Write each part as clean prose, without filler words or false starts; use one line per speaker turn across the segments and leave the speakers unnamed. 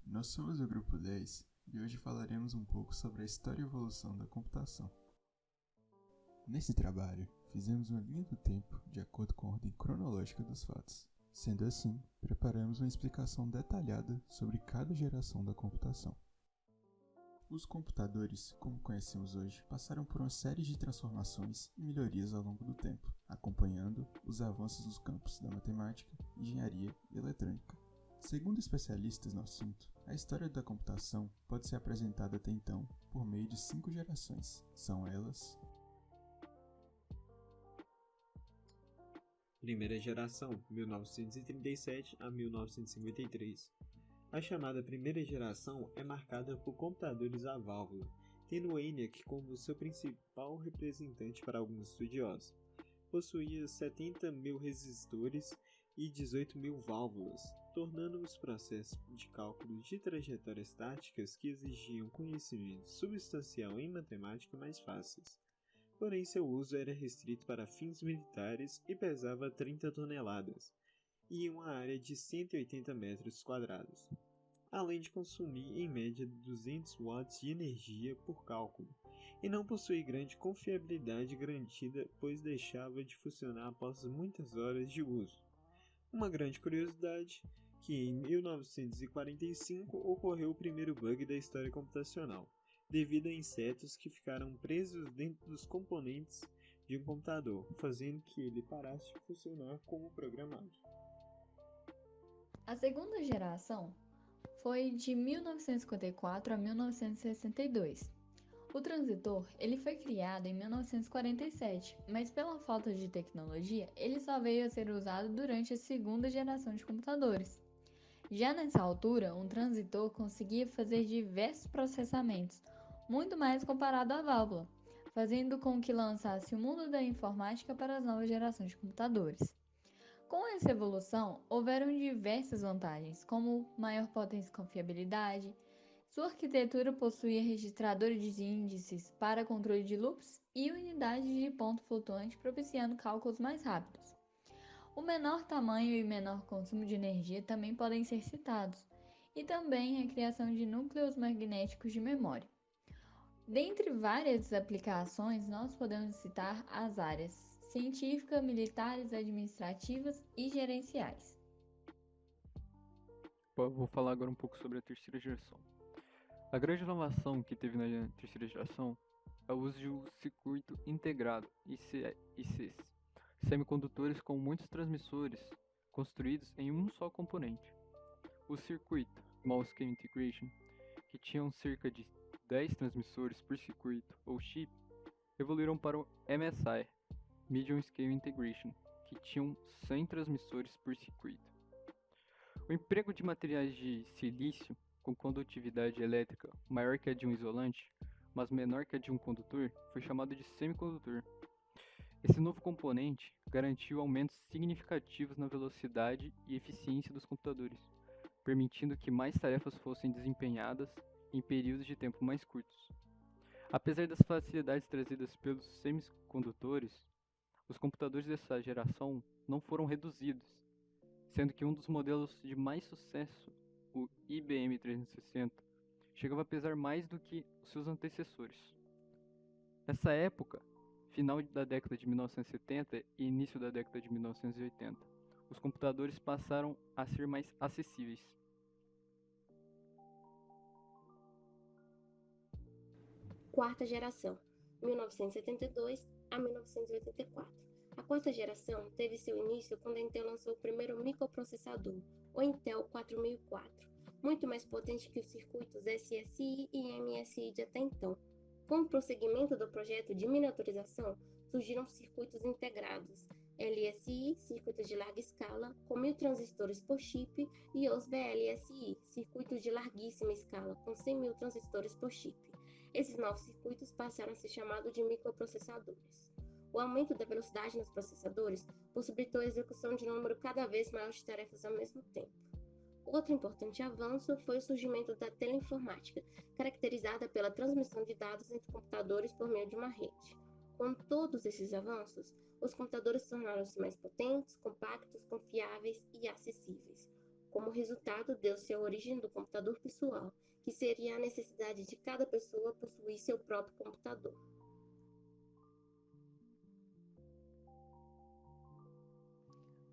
Nós somos o Grupo 10 e hoje falaremos um pouco sobre a história e evolução da computação. Nesse trabalho, fizemos uma linha do tempo de acordo com a ordem cronológica dos fatos. Sendo assim, preparamos uma explicação detalhada sobre cada geração da computação. Os computadores, como conhecemos hoje, passaram por uma série de transformações e melhorias ao longo do tempo, acompanhando os avanços dos campos da matemática, engenharia e eletrônica. Segundo especialistas no assunto, a história da computação pode ser apresentada até então por meio de 5 gerações. São elas:
Primeira geração, 1937 a 1953. A chamada primeira geração é marcada por computadores a válvula, tendo o ENIAC como seu principal representante para alguns estudiosos. Possuía 70.000 resistores e 18.000 válvulas, tornando os processos de cálculo de trajetórias estáticas que exigiam conhecimento substancial em matemática mais fáceis. Porém, seu uso era restrito para fins militares e pesava 30 toneladas, e uma área de 180 metros quadrados, além de consumir em média 200 watts de energia por cálculo, e não possui grande confiabilidade garantida, pois deixava de funcionar após muitas horas de uso. Uma grande curiosidade, que em 1945 ocorreu o primeiro bug da história computacional, devido a insetos que ficaram presos dentro dos componentes de um computador, fazendo que ele parasse de funcionar como programado.
A segunda geração foi de 1954 a 1962. O transitor ele foi criado em 1947, mas pela falta de tecnologia, ele só veio a ser usado durante a segunda geração de computadores. Já nessa altura, um transitor conseguia fazer diversos processamentos, muito mais comparado à válvula, fazendo com que lançasse o mundo da informática para as novas gerações de computadores. Com essa evolução, houveram diversas vantagens, como maior potência e confiabilidade. Sua arquitetura possuía registradores de índices para controle de loops e unidades de ponto flutuante, propiciando cálculos mais rápidos. O menor tamanho e menor consumo de energia também podem ser citados, e também a criação de núcleos magnéticos de memória. Dentre várias aplicações, nós podemos citar as áreas científica, militares, administrativas e gerenciais.
Eu vou falar agora um pouco sobre a terceira geração. A grande inovação que teve na terceira geração é o uso de um circuito integrado, ICs, semicondutores com muitos transmissores construídos em um só componente. O circuito, Small Scale Integration, que tinham cerca de 10 transmissores por circuito ou chip, evoluíram para o MSI, Medium Scale Integration, que tinham 100 transmissores por circuito. O emprego de materiais de silício com condutividade elétrica maior que a de um isolante, mas menor que a de um condutor, foi chamado de semicondutor. Esse novo componente garantiu aumentos significativos na velocidade e eficiência dos computadores, permitindo que mais tarefas fossem desempenhadas em períodos de tempo mais curtos. Apesar das facilidades trazidas pelos semicondutores, os computadores dessa geração não foram reduzidos, sendo que um dos modelos de mais sucesso, o IBM 360, chegava a pesar mais do que os seus antecessores. Nessa época, final da década de 1970 e início da década de 1980, os computadores passaram a ser mais acessíveis.
Quarta geração, 1972 a 1984. A quarta geração teve seu início quando a Intel lançou o primeiro microprocessador, o Intel 4004, muito mais potente que os circuitos SSI e MSI de até então. Com o prosseguimento do projeto de miniaturização, surgiram circuitos integrados, LSI, circuitos de larga escala, com 1000 transistores por chip, e os VLSI, circuitos de larguíssima escala, com 100.000 transistores por chip. Esses novos circuitos passaram a ser chamados de microprocessadores. O aumento da velocidade nos processadores possibilitou a execução de um número cada vez maior de tarefas ao mesmo tempo. Outro importante avanço foi o surgimento da teleinformática, caracterizada pela transmissão de dados entre computadores por meio de uma rede. Com todos esses avanços, os computadores tornaram-se mais potentes, compactos, confiáveis e acessíveis. como resultado deu-se a origem do computador pessoal, que seria a necessidade de cada pessoa possuir seu próprio computador.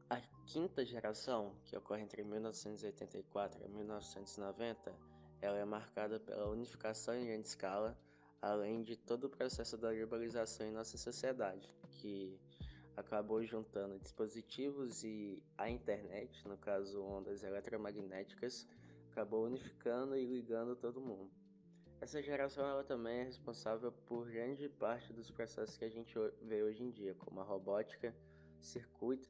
A quinta geração, que ocorre entre 1984 e 1990, ela é marcada pela unificação em grande escala, além de todo o processo da globalização em nossa sociedade, que acabou juntando dispositivos e a internet, no caso ondas eletromagnéticas, acabou unificando e ligando todo mundo. Essa geração ela também é responsável por grande parte dos processos que a gente vê hoje em dia, como a robótica, circuito,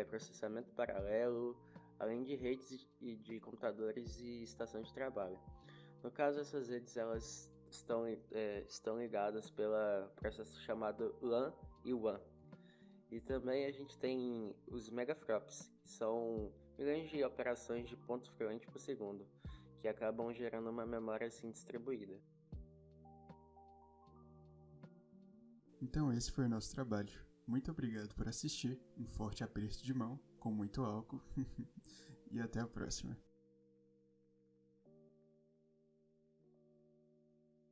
processamento paralelo, além de redes de computadores e estações de trabalho. No caso, essas redes elas estão ligadas pelo processo chamado LAN e WAN. E também a gente tem os megaflops, que são milhões de operações de pontos fluentes por segundo, que acabam gerando uma memória assim distribuída.
Então esse foi o nosso trabalho. Muito obrigado por assistir, um forte aperto de mão, com muito álcool, e até a próxima.